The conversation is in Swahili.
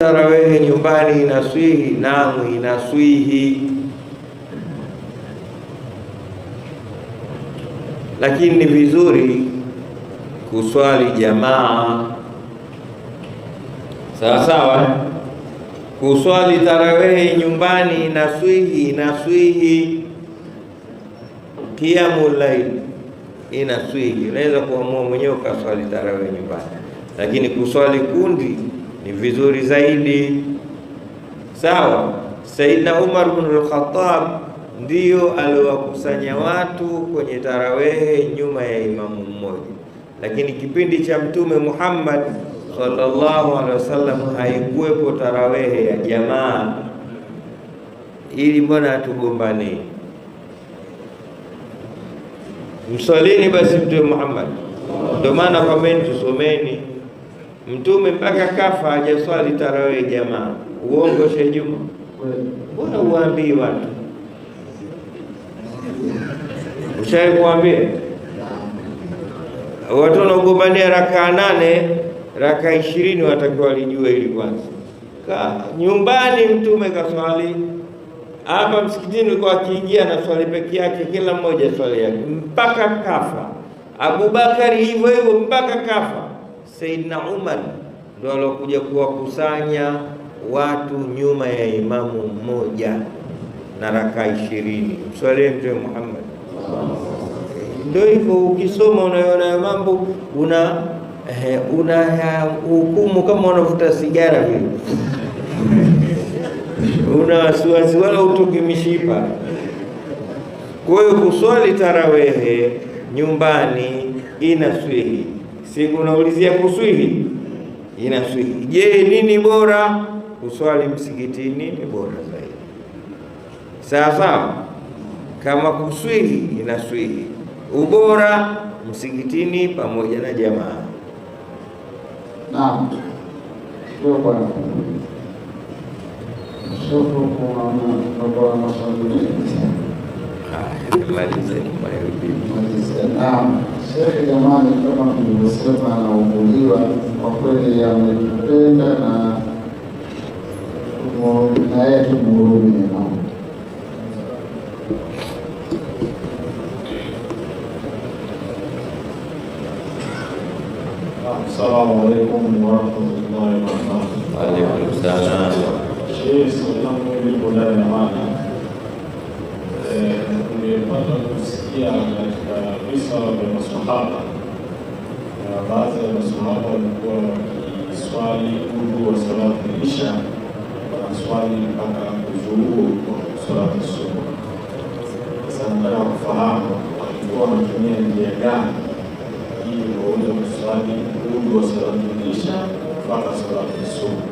Tarawehe nyumbani inaswihi? Naam, inaswihi, lakini ni vizuri kuswali jamaa. Sawa sawa, kuswali tarawehe nyumbani inaswihi. Qiyamul layl inaswihi, unaweza kuamua mwenyewe ukaswali tarawehe nyumbani, lakini kuswali kundi ni vizuri zaidi. Sawa. Sayyidina Umar ibn al-Khattab ndio aliwakusanya watu kwenye tarawehe nyuma ya imamu mmoja, lakini kipindi cha Mtume Muhammad sallallahu alaihi wasallam haikuwepo tarawehe ya jamaa. Ili mbona tugombane? Msalini basi Mtume Muhammad. Ndio maana kwa mimi tusomeni, Mtume mpaka kafa hajaswali tarawehe jamaa. Uongo Sheikh Juma? Mbona uambii watu? Ushawahi kuambia watu wanagombania rakaa 8 rakaa 20 watakiwa walijue ili kwanza. Nyumbani Mtume kaswali, hapa msikitini kwa akiingia na swali peke yake, kila mmoja swali yake mpaka kafa. Abubakari hivyo hivyo mpaka kafa. Saidina Umar ndio alokuja kuwakusanya watu nyuma ya imamu mmoja na rakaa 20. Mswalie Mtume Muhammad. Ndio hivyo, ukisoma unaona mambo una hukumu kama unavuta sigara vile. Una wasiwasi wala utoki mishipa. Kwa hiyo kuswali tarawehe nyumbani inaswihi. Siku unaulizia kuswihi, inaswihi. Je, nini bora? Kuswali msikitini ni bora zaidi. Sawa sawa. Kama kuswihi inaswihi, ubora msikitini pamoja na jamaa. Naam. Ndio bwana. Shukrani kwa maswali. Naam. Sheikh, jamani, kama tulivyosema anauguliwa, kwa kweli ametupenda na yeye tumhurumie. Assalamu alaikum warahmatullahi wabarakatuh. Wa alaikum salaam. Sheikh, salamu alaikum ndani ya maana. Tumepata kusikia katika visa vya maswahaba, na baadhi ya maswahaba walikuwa wakiswali udhu wa salatu isha, wanaswali mpaka kuzuhuru kwa salatu subuh. Sasa nataka kufahamu walikuwa wanatumia njia gani ili waweze kuswali udhu wa salatu isha mpaka salatu subuh.